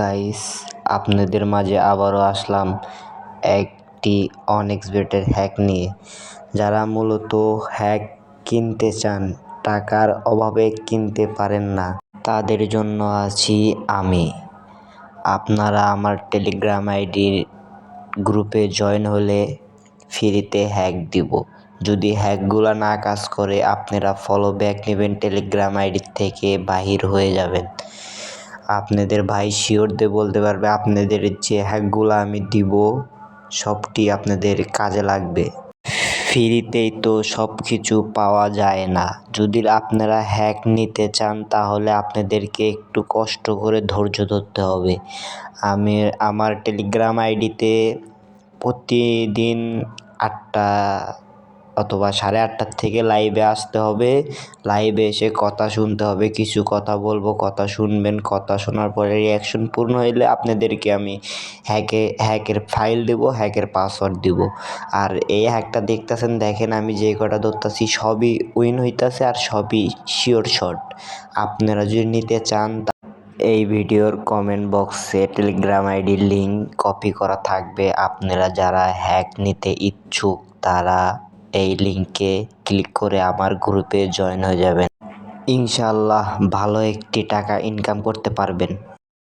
Guys, আপনাদের মাঝে আবারও আসলাম একটি অনেক্সবেটের হ্যাক নিয়ে। যারা মূলত হ্যাক কিনতে চান, টাকার অভাবে কিনতে পারেন না, তাদের জন্য আছি আমি। আপনারা আমার টেলিগ্রাম আইডির গ্রুপে জয়েন হলে ফ্রিতে হ্যাক দিব। যদি হ্যাকগুলো না কাজ করে, আপনারা ফলো ব্যাক নেবেন, টেলিগ্রাম আইডি থেকে বাহির হয়ে যাবেন। আপনাদের ভাই শিওর দিয়ে বলতে পারবে, আপনাদের যে হ্যাকগুলো আমি দিব সবটি আপনাদের কাজে লাগবে। ফ্রিতেই তো সব কিছু পাওয়া যায় না। যদি আপনারা হ্যাক নিতে চান তাহলে আপনাদেরকে একটু কষ্ট করে ধৈর্য ধরতে হবে। আমি আমার টেলিগ্রাম আইডিতে প্রতিদিন 8টা অথবা 8:30 থেকে লাইভে আসতে হবে। লাইভে এসে কথা শুনতে হবে, কিছু কথা বলবো, কথা শুনবেন। কথা শোনার পরে রিয়াকশন পূর্ণ হইলে আপনাদেরকে আমি হ্যাকের ফাইল দেবো, হ্যাকের পাসওয়ার্ড দিব। আর এই হ্যাকটা দেখতেছেন, দেখেন আমি যে কটা ধরতেছি সবই উইন হইতাছে আর সবই শিওর শট। আপনারা যদি নিতে চান, এই ভিডিওর কমেন্ট বক্সে টেলিগ্রাম আইডির লিঙ্ক কপি করা থাকবে। আপনারা যারা হ্যাক নিতে ইচ্ছুক তারা এই লিঙ্কে ক্লিক করে আমার গ্রুপে জয়েন হয়ে যাবেন। ইনশাআল্লাহ ভালো একটি টাকা ইনকাম করতে পারবেন।